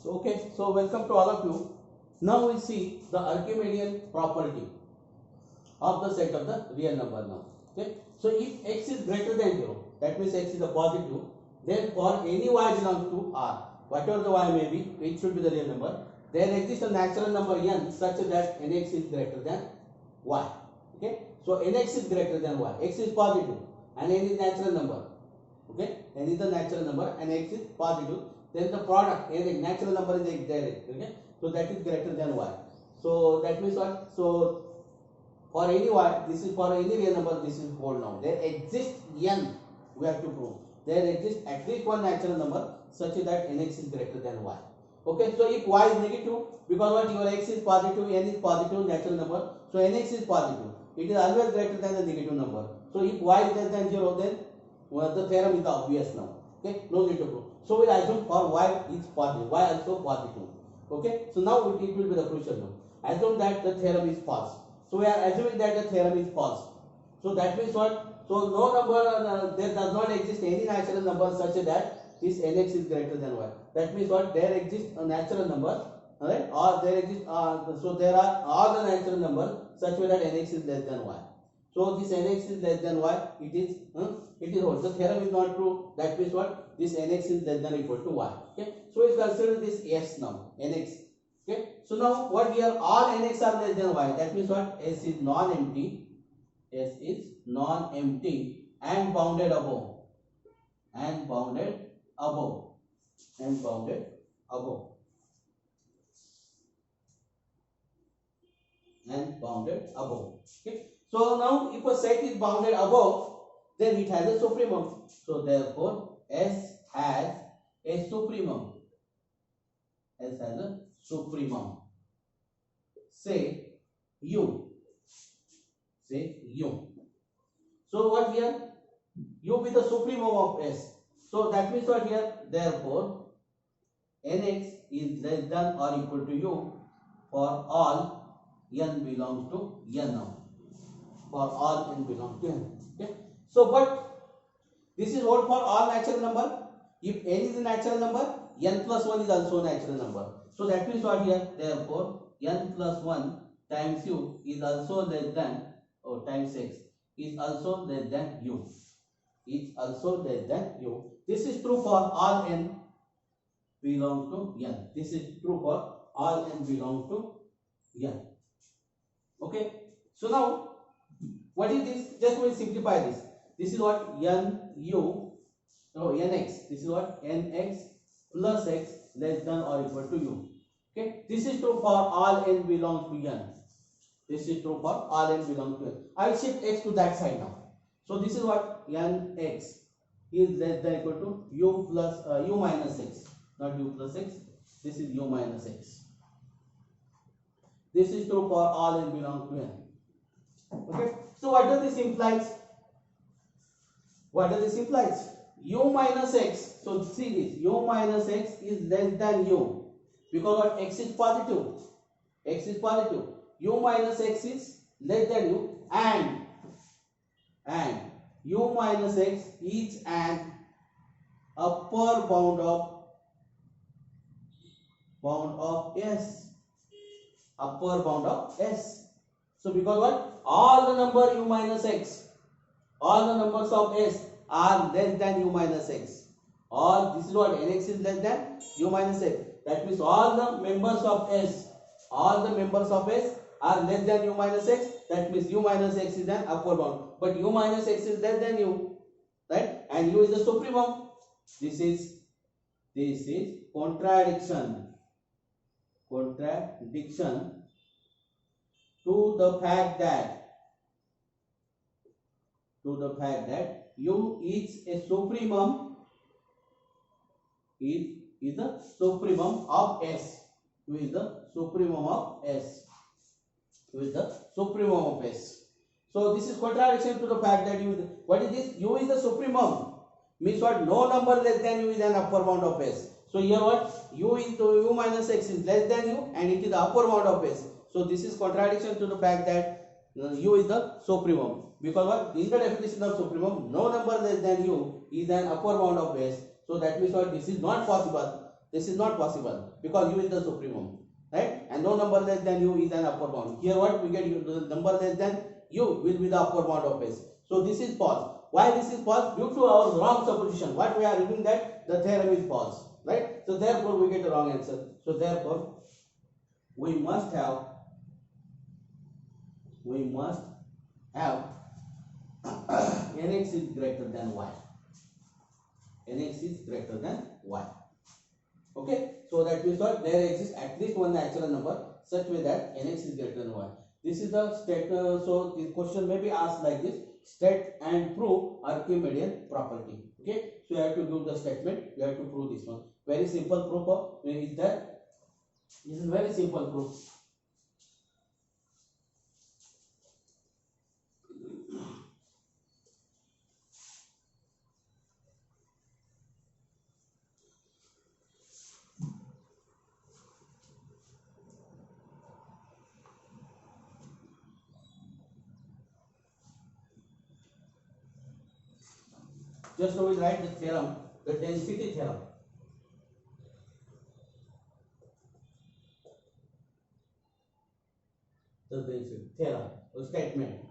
Okay, so welcome to all of you. Now we see the Archimedean property of the set of the real number now. Okay, so if x is greater than 0, that means x is a positive, then for any y belongs to R, whatever the y may be, it should be the real number. There exists a natural number n such that nx is greater than y. Okay, so nx is greater than y. X is positive and n is natural number. Okay, n is the natural number and x is positive. Then the product n natural number is there. Okay, so that is greater than y. So that means what? So for any y, this is for any real number, this is whole now. There exists n, we have to prove. There exists at least one natural number such that nx is greater than y. Okay, so if y is negative, because what your x is positive, n is positive natural number, so nx is positive. It is always greater than the negative number. So if y is less than 0, then the theorem is obvious now. Okay, no need to prove. So we assume for y is positive, y also positive. Okay, so now it will be the crucial now. Assume that the theorem is false. So we are assuming that the theorem is false. So that means what? So no number, there does not exist any natural number such that this nx is greater than y. That means what? There exists a natural number, alright? Or there exists, so there are all the natural numbers such that nx is less than y. So this nx is less than y. It is what? The theorem is not true. That means what? This nx is less than or equal to y. Okay. So we consider this s now. Nx. Okay. So now what we are, all nx are less than y. That means what? S is non-empty. S is non-empty and bounded above. And bounded above. And bounded above. And bounded above. Okay. So now if a set is bounded above, then it has a supremum. So therefore S has a supremum. S has a supremum. Say U. Say U. So what here? U with the supremum of S. So that means what here? Therefore Nx is less than or equal to U for all n belongs to n now. For all n belongs to n. Okay. So but this is what for all natural number. If n is a natural number, n plus 1 is also a natural number. So that means what here? Therefore n plus 1 times u is also less than, or times x is also less than u. Is also less than u. This is true for all n belongs to n. This is true for all n belongs to n. Okay. So now what is this? Just we simplify this. This is what? N u, no, nx. This is what? Nx plus x less than or equal to u. Okay. This is true for all n belongs to n. This is true for all n belongs to n. I will shift x to that side now. So this is what? Nx is less than or equal to u plus u minus x. Not u plus x. This is u minus x. This is true for all n belongs to n. Okay. So what does this implies? What does this implies? U minus x. So see this. U minus x is less than u. Because what? X is positive. X is positive. U minus x is less than u, and u minus x is an upper bound of s. Upper bound of s. So because what? All the number u minus x, all the numbers of s are less than u minus x. Or this is what? Nx is less than u minus x. That means all the members of s, are less than u minus x. That means u minus x is an upper bound. But u minus x is less than u, right? And u is the supremum. This is contradiction. Contradiction to the fact that u is a supremum, is the supremum of s. U is the supremum of s. U is the supremum of s. So this is contradiction to the fact that u is, what is this? U is the supremum. Means what? No number less than u is an upper bound of s. So here what? U minus x is less than u and it is the upper bound of s. So this is contradiction to the fact that u is the supremum. Because what? In the definition of supremum, no number less than u is an upper bound of s. So that means what? This is not possible. This is not possible because u is the supremum, right? And no number less than u is an upper bound. Here what we get, the number less than u will be the upper bound of s. So this is false. Why this is false? Due to our wrong supposition. What we are reading that the theorem is false, right? So therefore we get the wrong answer. So therefore we must have nx is greater than y. Nx is greater than y. Okay, so that means what, there exists at least one natural number such way that nx is greater than y. This is the state. So the question may be asked like this: state and prove Archimedean property. Okay, so you have to give the statement. You have to prove this one. Very simple proof is that. This is very simple proof. Just now we write the theorem, the density theorem. The density theorem, the statement.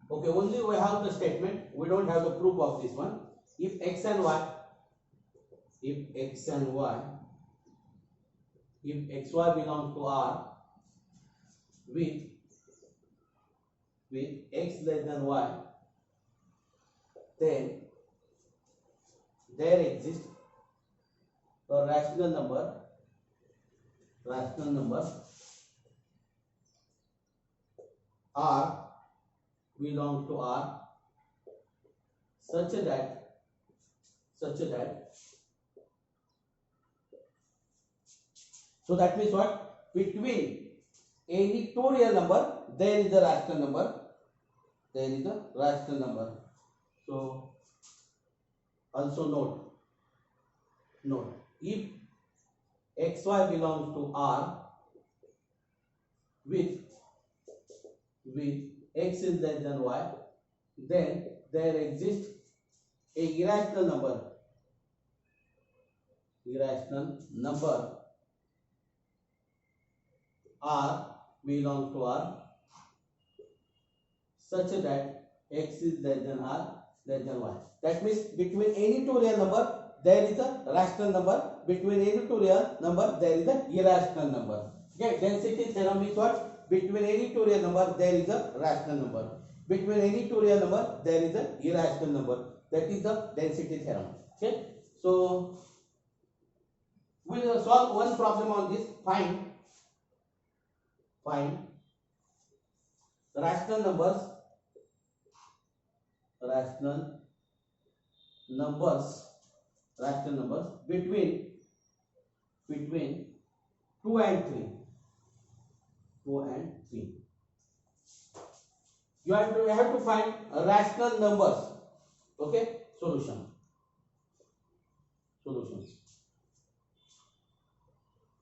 Okay, only we have the statement. We don't have the proof of this one. If x and y, if xy belongs to R with x less than y, then there exists a rational number R belongs to R such that so that means what, between any two real number there is a rational number. So also note if xy belongs to R with x is less than y, then there exists a irrational number R belongs to R such that x is less than R less than y. That means between any two real number there is a rational number, between any two real number there is a irrational number. Okay, density theorem is what, between any two real number there is a rational number, between any two real number there is a irrational number. That is the density theorem. Okay, so we will solve one problem on this. Find rational numbers between 2 and 3. You have to find rational numbers. Okay, solutions.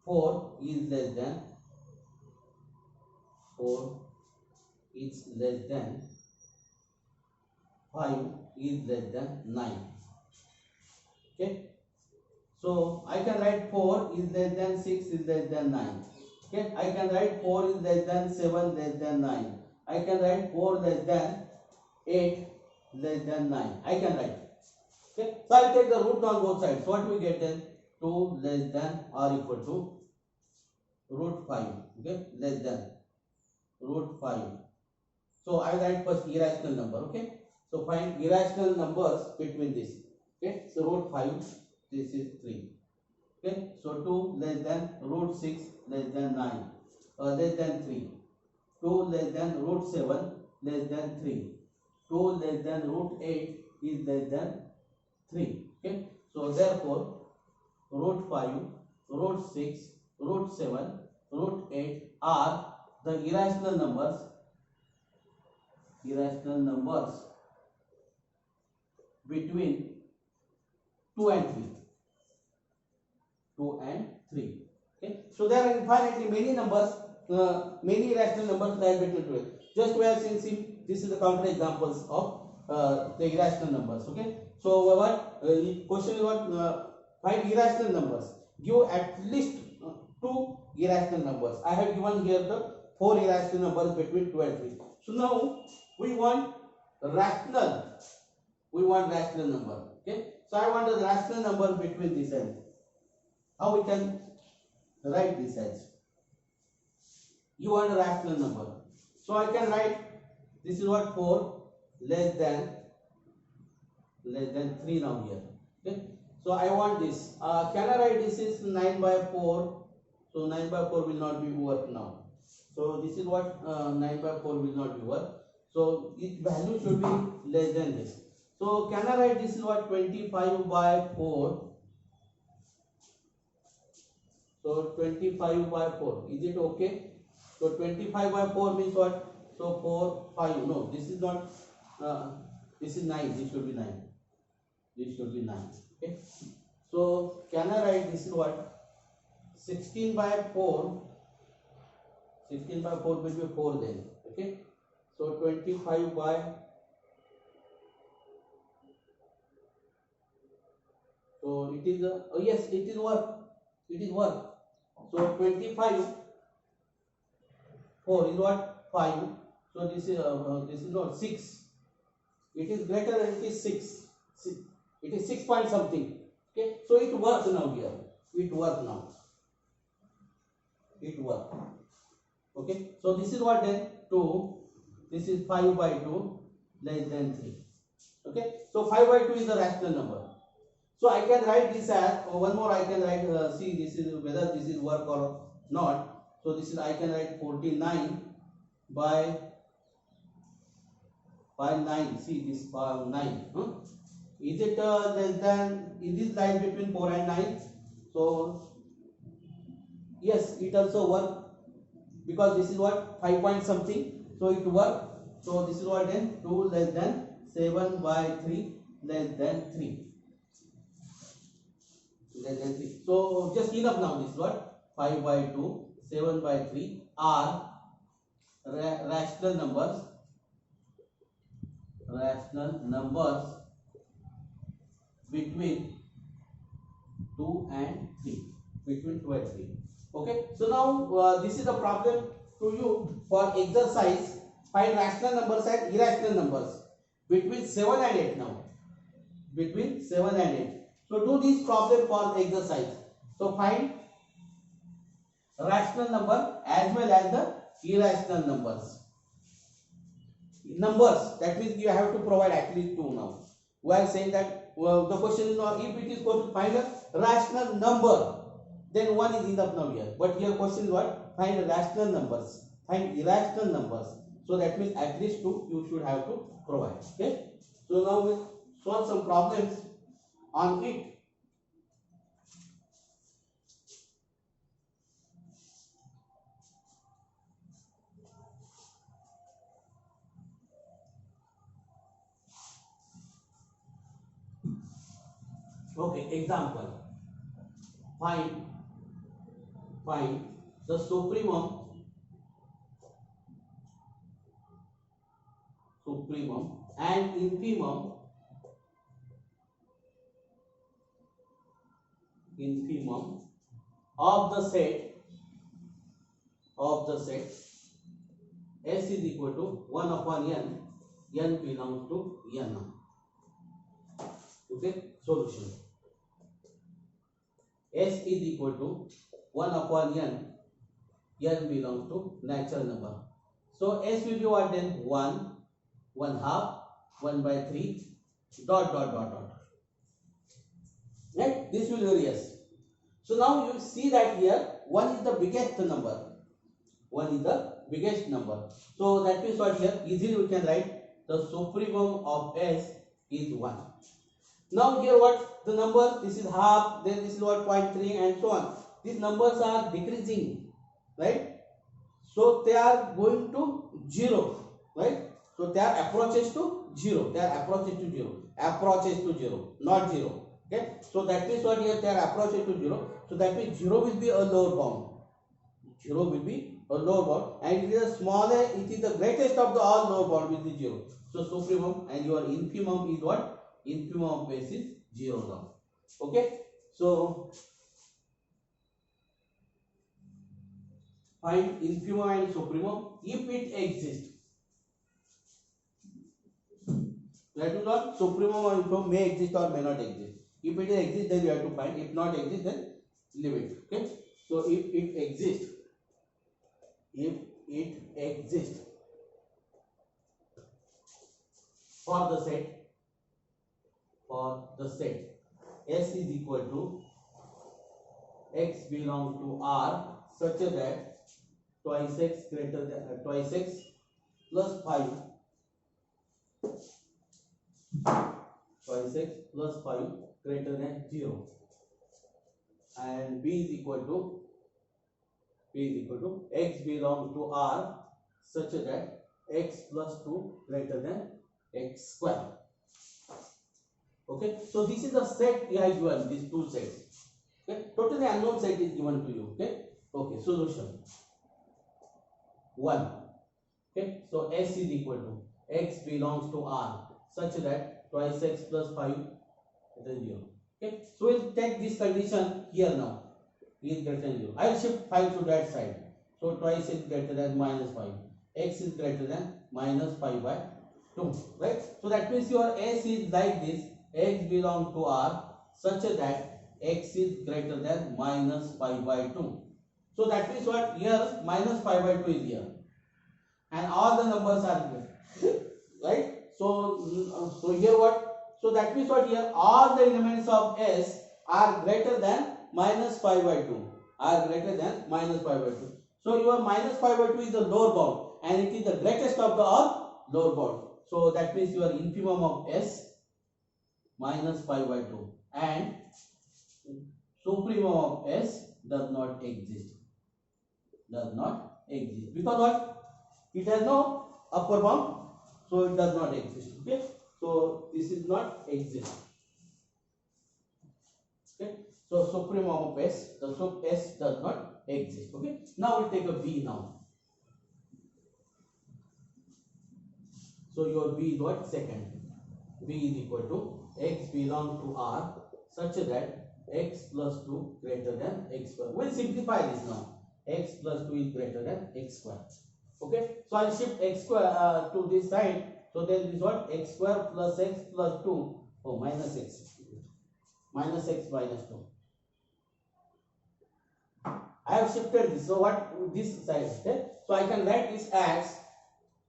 4 is less than 5 is less than 9. Okay, so I can write 4 is less than 6 is less than 9. Okay, I can write 4 is less than 7 less than 9. I can write 4 less than 8 less than 9. I can write. Okay, so I take the root on both sides. So what we get then? 2 less than or equal to root 5. Okay, less than root 5. So I write first irrational number. Okay, so find irrational numbers between this. Okay, so root 5, this is 3. Okay, so 2 less than root 6 less than 9, less than 3. 2 less than root 7 less than 3. 2 less than root 8 is less than 3. Okay, so therefore root 5, root 6, root 7, root 8 are the irrational numbers between 2 and 3. Okay, so there are infinitely many numbers, many irrational numbers that are between 2 and 3. Just we have seen this is the counter examples of the irrational numbers. Okay, so what question is what Find irrational numbers. Give at least two irrational numbers. I have given here the four irrational numbers between 2 and 3. So now we want rational. We want rational number. Okay. So I want the rational number between these ends. How we can write this as? You want a rational number. So I can write this is what 4 less than 3 now here. Okay. So I want this. Can I write this is 9 by 4? So 9 by 4 will not be work now. So this is what 9 by 4 will not be work. So its value should be less than this. So can I write this is what 25 by 4? So 25 by 4. Is it okay? So 25 by 4 means what? So 4, 5. No, this is not. This is 9. This should be 9. This should be 9. Okay. So can I write this is what? 16 by 4. 16 by 4 will be 4 then. Okay. So 25 by. So it is. Oh yes, it is work. It is work. So 25. 4 is what? 5. So this is not 6. It is greater than it is 6. It is 6 point something. Okay. So it works now here. It works now. It works. Okay. So this is what then 2. This is 5 by 2 less than 3. Okay. So 5 by 2 is the rational number. So I can write this as one more. I can write see this is whether this is work or not. So this is I can write 49 by 9. See this 9. Is it less than? Is this line between 4 and 9? So yes, it also work because this is what 5 point something. So it work. So this is what then 2 less than 7 by 3 less than 3. Less than 3. So just enough now. This is what 5 by 2. 7 by 3 are rational numbers. Rational numbers between 2 and 3. Between 2 and 3. Okay. So now this is the problem to you for exercise. Find rational numbers and irrational numbers between 7 and 8 now. Between 7 and 8. So do this problem for exercise. So find rational number as well as the irrational numbers. Numbers, that means you have to provide at least 2 now. We are saying that the question is not if it is going to find a rational number, then 1 is enough now here. But your question is what? Find rational numbers, find irrational numbers. So that means at least 2 you should have to provide. Okay. So now we solve some problems on it. Okay, example. Find the supremum and infimum of the set S is equal to 1 upon n belongs to n. Okay, solution. S is equal to 1 upon n belongs to natural number. So S will be what then? 1, 1/2, 1 by 3, dot. Right? This will be yes. So now you see that here 1 is the biggest number. 1 is the biggest number. So that means what here? Easily we can write the supremum of S is 1. Now here what? The number, this is half, then this is what 0.3 and so on. These numbers are decreasing, right? So they are going to 0, right? So they are approaches to 0. They are approaches to 0. Approaches to 0, not 0. Okay? So that means what here? They are approaches to 0. So that means 0 will be a lower bound. 0 will be a lower bound, and it is the smaller, it is the greatest of the all lower bound will be 0. So supremum and your infimum is what? Infimum of base is 0 now. Okay. So find infimum and supremum if it exists. That is what supremum or infimum may exist or may not exist. If it exists, then you have to find. If not exist, then leave it. Okay. So if it exists, for the set S is equal to x belongs to R such that twice x plus 5 twice x plus 5 greater than 0, and B is equal to x belongs to R such that x plus 2 greater than x square. Okay, so this is the set I given, these two sets. Okay, totally unknown set is given to you. Okay, solution 1. Okay, so S is equal to x belongs to R such that twice x plus 5 is 0. Okay, so we'll take this condition here now. Is greater than 0. I will shift 5 to that side. So twice is greater than minus 5. X is greater than minus 5 by 2. Right? So that means your S is like this. X belongs to R such that x is greater than minus 5 by 2. So that means what? Here minus 5 by 2 is here. And all the numbers are here. Right? So here what? So that means what? Here all the elements of S are greater than minus 5 by 2. So your minus 5 by 2 is the lower bound and it is the greatest of the all lower bound. So that means your infimum of S minus 5 by 2 and supremum of S does not exist. Because what? It has no upper bound, so it does not exist. Okay, so this is not exist. Okay, so supremum of S, the sub S does not exist. Okay, now we'll take a B now. So your B is what? Second. B is equal to x belongs to R such that x plus 2 greater than x square. We'll simplify this now. X plus 2 is greater than x square. Okay, so I'll shift x square to this side. So then this is what? X square plus x plus 2. Oh, minus x. Minus x minus 2. I have shifted this. So what? This side. Okay, so I can write this as,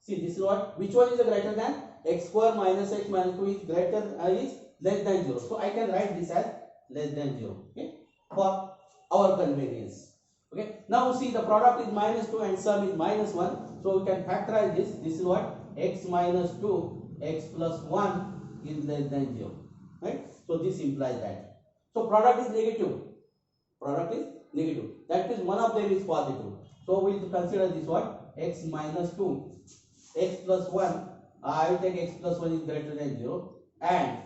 see, this is what? Which one is greater than? X square minus x minus 2 is is less than 0. So I can write this as less than 0. Okay, for our convenience. Okay, now see the product is minus 2 and sum is minus 1. So we can factorize this. This is what? X minus 2, x plus 1 is less than 0. Right? So this implies that. So product is negative. That means one of them is positive. So we will consider this what? X minus 2, x plus 1. I will take x plus 1 is greater than 0 and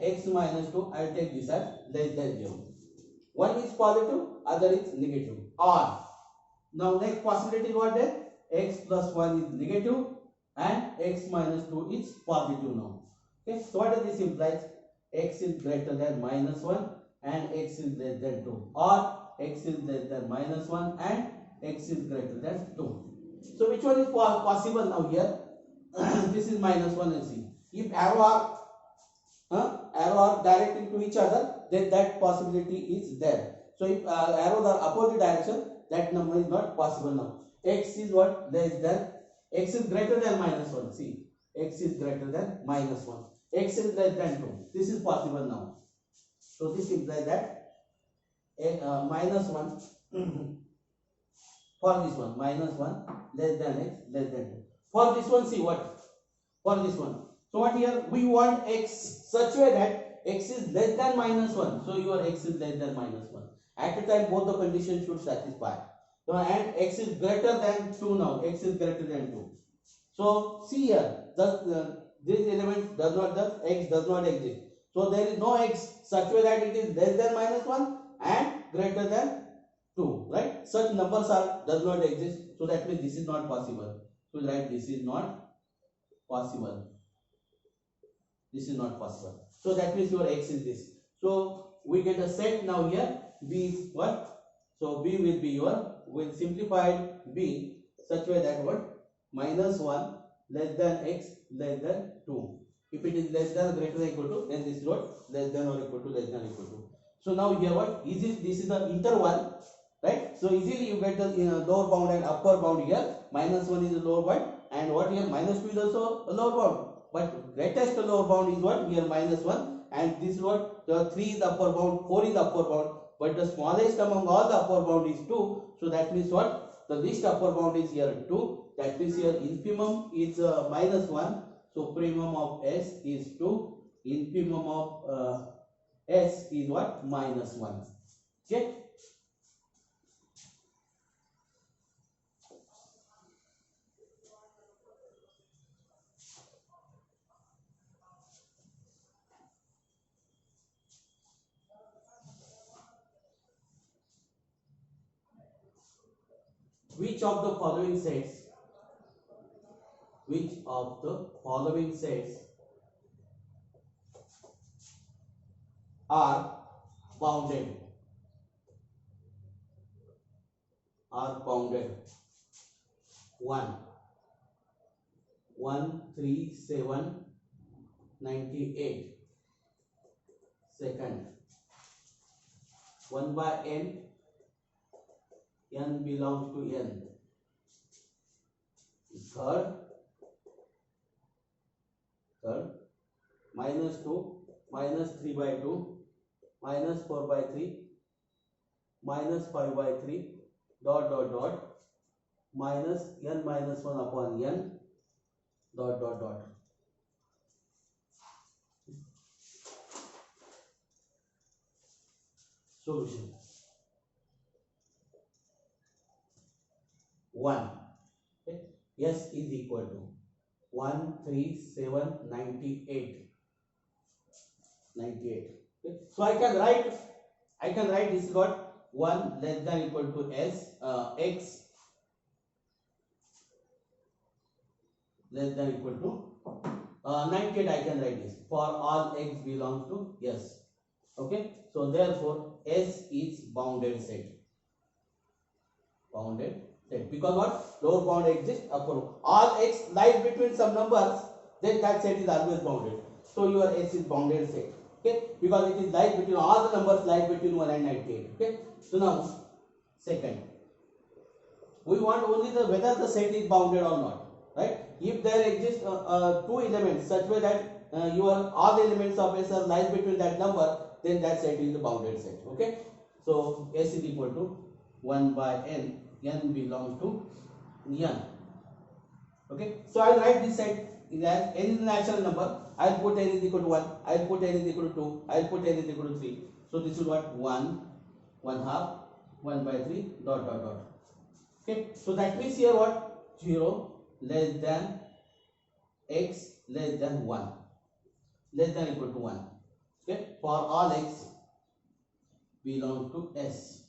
x minus 2 I will take this as less than 0. One is positive, other is negative. Or now next possibility is what? Then x plus 1 is negative and x minus 2 is positive now. Okay, so what does this implies? X is greater than minus 1 and x is less than 2, or x is less than minus 1 and x is greater than 2. So which one is possible now here? This is minus 1 and c. If arrow are directing to each other, then that possibility is there. So if arrows are opposite direction, that number is not possible now. X is what? Less than, x is greater than minus 1. See, x is greater than minus 1. X is less than 2. This is possible now. So this implies that minus 1 for this one, minus 1 less than x less than 2. For this one, see what? For this one. So what here? We want x such way that x is less than minus 1. So your x is less than minus 1. At a time both the conditions should satisfy. So and x is greater than 2 now. X is greater than 2. So see here, this element does not, x does not exist. So there is no x such way that it is less than minus 1 and greater than 2. Right? Such numbers does not exist. So that means this is not possible. So write this is not possible. This is not possible. So that means your x is this. So we get a set now here. B is what? So B will be your, will simplify B such way that what? -1 less than x less than 2. If it is less than or greater than equal to, then this is what? Less than or equal to, less than or equal to. So now here what? This is the interval, right? So easily you get the lower bound and upper bound here. -1 is the lower bound, and what here? -2 is also a lower bound. But greatest lower bound is what? Here -1, and this is what? The 3 is the upper bound, 4 is the upper bound, but the smallest among all the upper bound is 2. So that means what? The least upper bound is here 2. That means here infimum is -1. Supremum of S is 2. Infimum of S is what? -1. Okay. Which of the following sets? Which of the following sets are bounded? Are bounded. 1, 1, 3, 7, 98. Second, 1 by n, n belongs to n. Third, -2, -3 by 2, -4 by 3, -5 by 3, dot dot dot, minus n minus 1 upon n, dot dot dot. Solution. 1. Okay. S is equal to 1, 3, 7, 98. 98. Okay. So I can write this is what? 1 less than equal to S, x less than equal to 98. I can write this for all x belongs to S. Okay. So therefore S is bounded set. Bounded set, because what? Lower bound exists, upper bound. All x lies between some numbers, then that set is always bounded. So your S is bounded set. Okay, because it is lies between all the numbers, lies between 1 and 98. Okay. So now second, we want only the whether the set is bounded or not, right? If there exist two elements such way that your all the elements of S are lies between that number, then that set is the bounded set. Okay. So S is equal to 1 by n, n belongs to n. Okay. So I will write this set as n is the natural number. I will put n is equal to 1, I will put n is equal to 2, I will put n is equal to 3. So this is what? 1, 1 half, 1 by 3, dot dot dot. Okay. So that means here what? 0 less than x less than 1, less than equal to 1. Okay. For all x belong to S.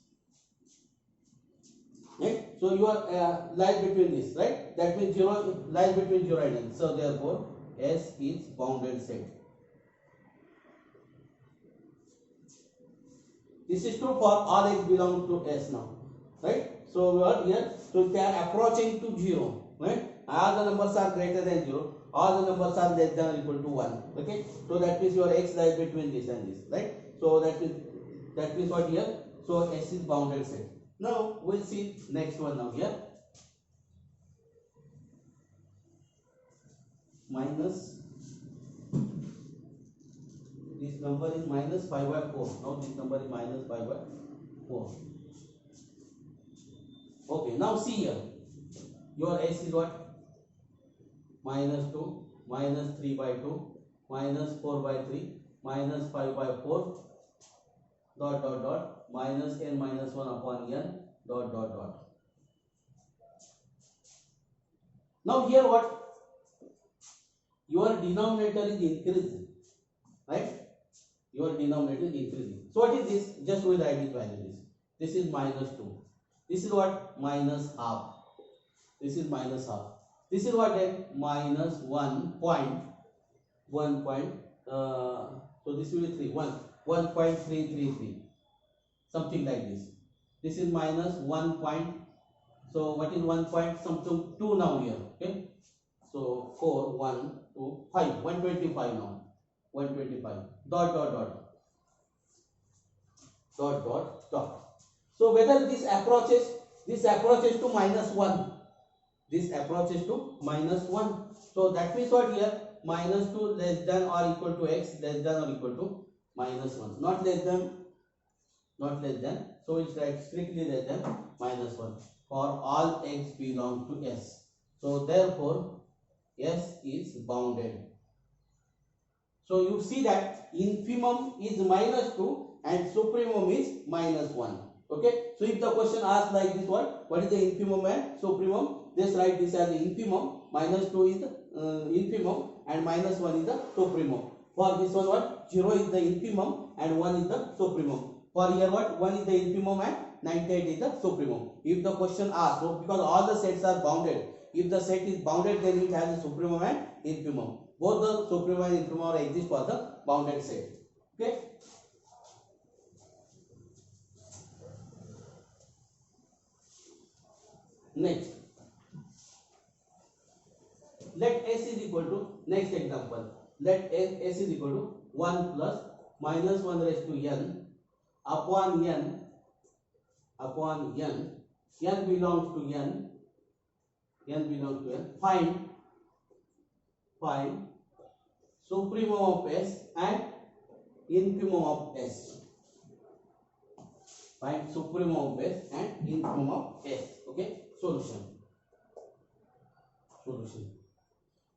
Right? So you are lies between this, right? That means 0 lies between 0 and n. So therefore S is bounded set. This is true for all x belong to S now, right? So we are here, so they are approaching to 0, right? All the numbers are greater than 0, all the numbers are less than or equal to 1. Okay, so that means your x lies between this and this, right? So that means what here? So S is bounded set. Now we'll see next one now here. Minus, this number is minus 5 by 4. Now this number is minus 5 by 4. Okay, now see here. Your S is what? -2, -3 by 2, -4 by 3, -5 by 4, dot dot dot, minus n minus 1 upon n, dot dot dot. Now here what? Your denominator is increasing, right? Your denominator is increasing. So what is this? Just we write this value. This is -2. This is what? Minus half. This is minus half. This is what then? Minus 1 point. So this will be 3. 1. 1.333, something like this. This is minus 1 point. So what is 1 point something 2 now here? Okay. So 4, 1, 2, 5, 125 now. 125. Dot dot dot dot dot dot. So whether this approaches to minus 1. This approaches to minus 1. So that means what here? Minus 2 less than or equal to x, less than or equal to minus 1. Not less than. So it's like strictly less than minus 1 for all x belong to S. So therefore S is bounded. So you see that infimum is minus 2 and supremum is minus 1. Okay. So if the question asks like this, what is the infimum and supremum? Just write this as the infimum. Minus 2 is the infimum and minus 1 is the supremum. For this one, what? 0 is the infimum and 1 is the supremum. For here, what? 1 is the infimum and 98 is the supremum. If the question asks, so because all the sets are bounded, if the set is bounded, then it has the supremum and infimum. Both the supremum and infimum exist for the bounded set. Okay. Next, let S is equal to, next example, let S is equal to 1 plus minus 1 raised to n upon n, n belongs to n, find supremum of S and infimum of S. Find supremum of S and infimum of S. Okay. Solution.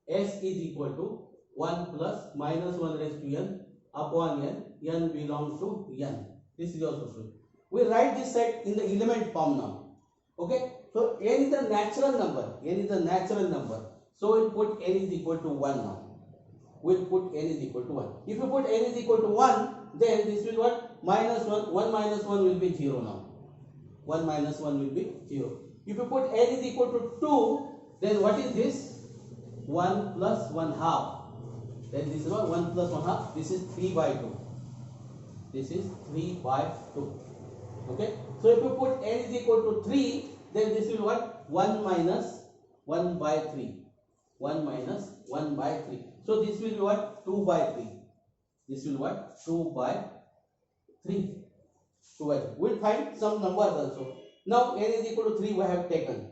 S is equal to 1 plus minus 1 raised to n upon n belongs to n. This is your solution. We write this set in the element form now. Okay. So n is the natural number. So we'll put n is equal to 1 now. We'll put n is equal to 1. If you put n is equal to 1, then this will what? Minus 1. 1 minus 1 will be 0 now. 1 minus 1 will be 0. If you put n is equal to 2, then what is this? 1 plus 1 half. Then this is what? 1 plus 1 half. This is 3 by 2. Okay. So if you put n is equal to 3, then this will what? 1 minus 1 by 3. 1 minus 1 by 3. So this will be what? 2 by 3. This will what? 2 by 3. We'll find some numbers also. Now n is equal to 3 we have taken.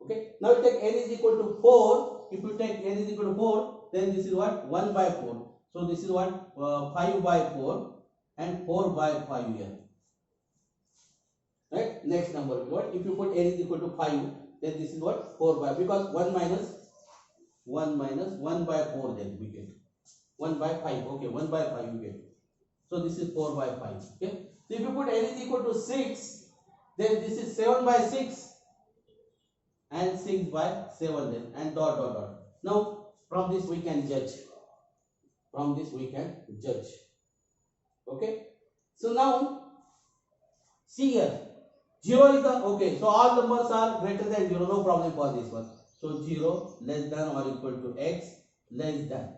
Okay. Now you take n is equal to 4. If you take n is equal to 4, then this is what? 1 by 4. So this is what? 5 by 4 and 4 by 5 here. Right. Next number is what? If you put n is equal to 5, then this is what? 4 by, because 1 minus 1 by 4, then we get 1 by 5. Okay. 1 by 5 you get. So this is 4 by 5. Okay. So if you put n is equal to 6, then this is 7 by 6 and 6 by 7 then, and dot dot dot. Now from this we can judge. Okay. So now see here, 0 is the, okay, so all numbers are greater than 0, no problem for this one. So 0 less than or equal to x less than.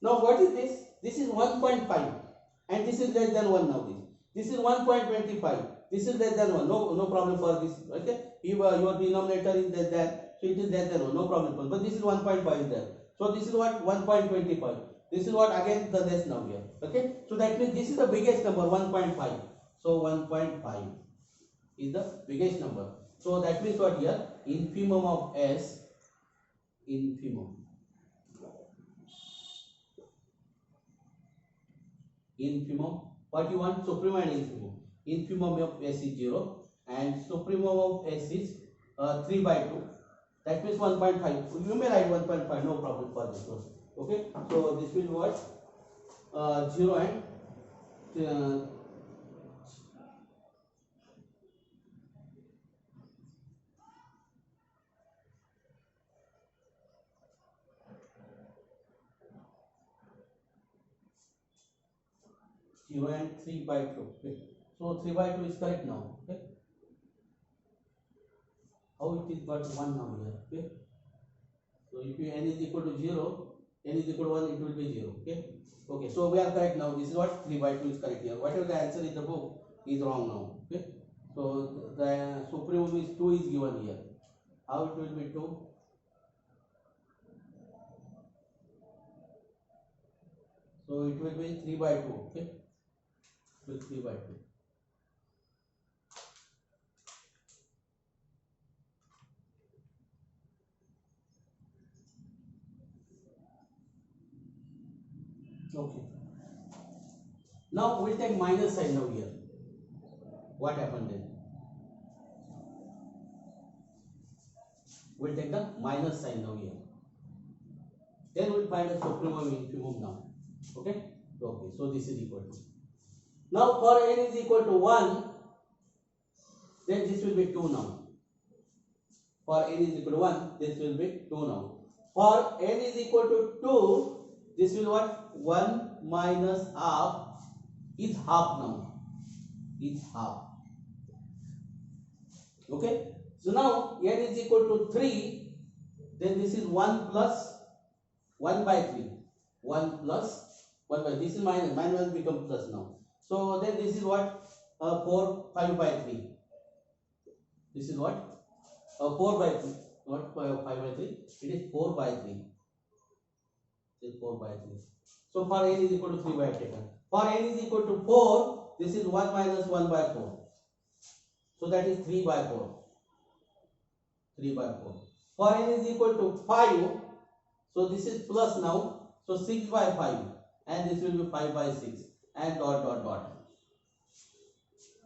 Now what is this? This is 1.5 and this is less than 1 now. This is 1.25. This is less than 1. No problem for this. Okay. If your denominator is less than, so it is less than 1. No problem for. But this is 1.5 is there. So this is what? 1.25. This is what? Again the less now here. Okay. So that means this is the biggest number, 1.5. So 1.5 is the biggest number. So that means what here? Infimum of S. Infimum. What you want? Supremum and infimum. Infimum of S is 0 and supremum of S is 3 by 2. That means 1.5. You may write 1.5, no problem for this one. Okay. So this will be what? 0 and 0 and 3 by 2. Okay. So 3 by 2 is correct now. Okay. How it is got 1 now here. Okay. So if you n is equal to 0, n is equal to 1, it will be 0. Okay. Okay, so we are correct now. This is what 3 by 2 is correct here. Whatever the answer in the book is wrong now. Okay. So the supremum is 2 is given here. How it will be 2? So it will be 3 by 2. Okay. So 3 by 2. Okay. Now we'll take minus sign now here. What happened then? We'll take the minus sign now here. Then we'll find the supremum infimum now. Okay? Okay, so this is equal to. Now for n is equal to 1, then this will be 2 now. For n is equal to 1, this will be 2 now. For n is equal to 2, this will what? 1 minus half is half now. Is half. Okay? So now n is equal to 3, then this is 1 plus 1 by 3. 1 plus 1 by, this is minus, minus become plus now. So then this is what? 4, 5 by 3. This is what? 4 by 3. Not 5 by 3. It is 4 by 3. It is 4 by 3. So for n is equal to 3 by taken. For n is equal to 4, this is 1 minus 1 by 4. So that is 3 by 4. 3 by 4. For n is equal to 5, so this is plus now. So 6 by 5. And this will be 5 by 6. And dot dot dot.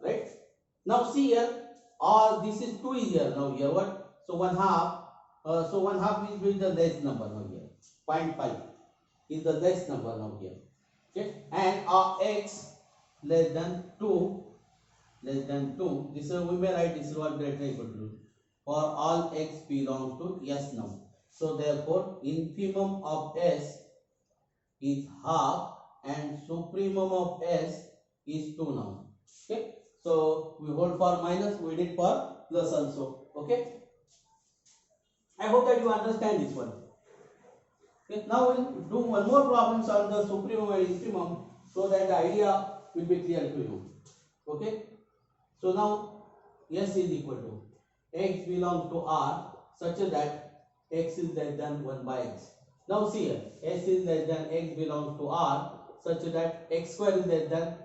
Right? Now see here. This is 2 is here. Now here what? So 1 half. So 1 half will be the less number now here. 0.5 is the less number now here. Okay? And x less than 2. Less than 2. This is, we may write this is what greater equal to. For all x belongs to S now. So therefore infimum of S is half and supremum of S is 2 now. Okay. So we hold for minus, we did for plus also. Okay. I hope that you understand this one. Okay. Now we'll do one more problems on the supremum and infimum so that the idea will be clear to you. Okay. So now S is equal to x belongs to R such that x is less than 1 by x. Now see here, S is less than x belongs to R such that x square is less than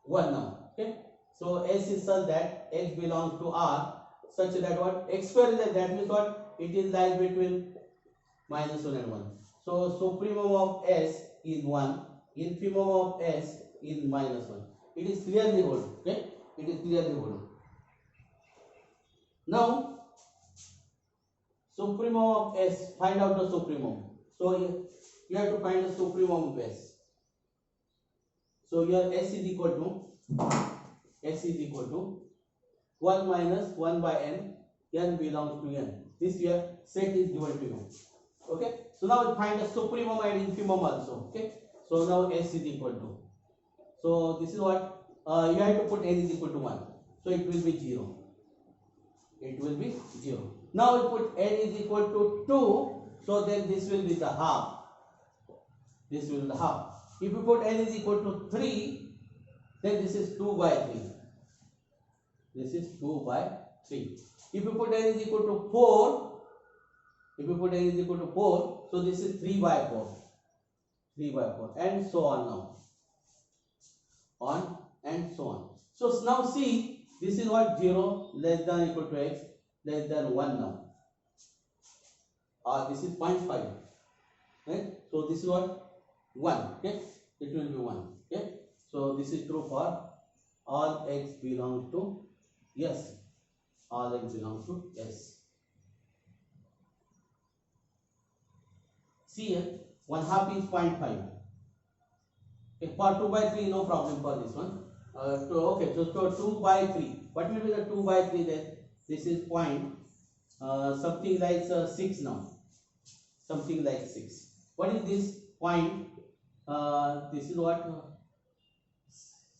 1 now. Okay. So S is such that x belongs to R such that what? X square is that means what? It is lies between minus 1 and 1. So supremum of S is 1, infimum of S is minus 1. It is clearly hold. Okay. It is clearly hold. Now supremum of S, find out the supremum. So you have to find the supremum of S. So here S is equal to 1 minus 1 by n. N belongs to n. This here set is given to you. Okay. So now we find the supremum and infimum also. Okay. So now S is equal to. So this is what you have to put n is equal to 1. So it will be 0. It will be 0. Now we put n is equal to 2. So then this will be the half. This will be the half. If you put n is equal to 3, then this is 2 by 3. This is 2 by 3. If you put n is equal to 4, so this is 3 by 4. 3 by 4 and so on now. On and so on. So now see, this is what 0 less than equal to x less than 1 now. This is 0.5. Right? So this is what? 1. Okay? It will be 1. Okay? So this is true for all x belongs to S. All x belongs to S. See here, 1 half is 0.5. Okay, for 2 by 3, no problem for this one. Okay, so 2 by 3. What will be the 2 by 3 then? This is point something like 6 now. Something like 6. What is this point? This is what?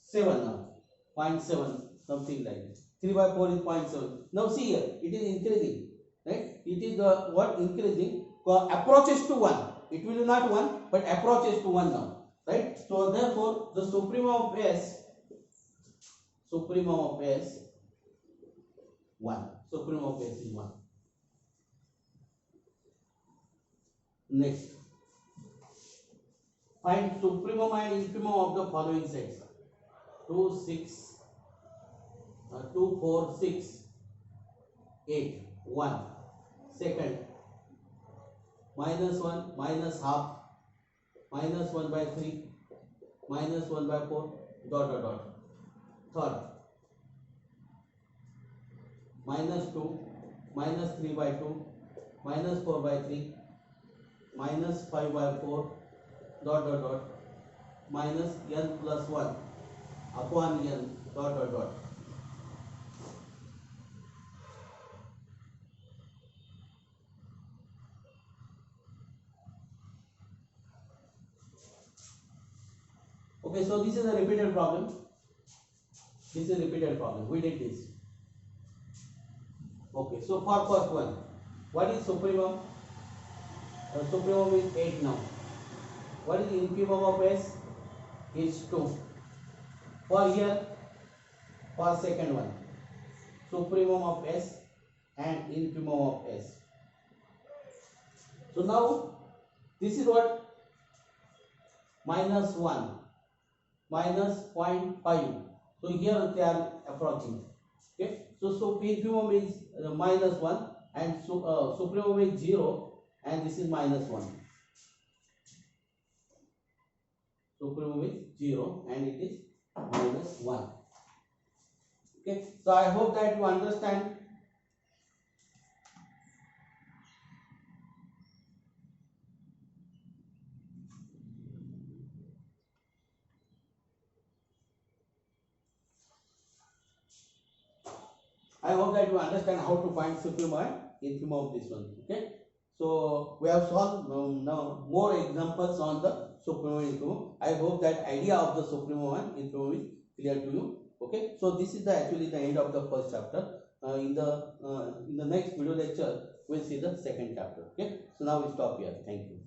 7 now. 0.7, something like this. 3 by 4 is 0.7. Now see here, it is increasing. Right? It is what? Increasing. Approaches to 1. It will be not 1, but approaches to 1 now, right? So therefore, the supremum of S 1. Supremum of S is 1. Next, find supremum and infimum of the following sets: 2, 6, 2, 4, 6, 8, 1. Second, minus 1, minus half, minus 1 by 3, minus 1 by 4, dot dot dot. Third, minus 2, minus 3 by 2, minus 4 by 3, minus 5 by 4, dot dot dot, minus n plus 1 upon n, dot dot dot. Okay, so this is a repeated problem. This is a repeated problem. We did this. Okay, so for first one, what is supremum? Supremum is 8 now. What is infimum of S? Is 2. For here, for second one, supremum of S and infimum of S. So now, this is what? Minus 1, minus 0.5. So here they are approaching. Okay, so infimum is minus 1 and supremum is 0, and this is minus 1. Supremum is 0 and it is minus 1. Okay, so I hope that you understand. I hope that you understand how to find supremum and infimum of this one. Okay, so we have solved now more examples on the supremum and infimum. I hope that idea of the supremum and infimum is clear to you. Okay, so this is actually the end of the first chapter. In the next video lecture, we'll see the second chapter. Okay, so now we stop here. Thank you.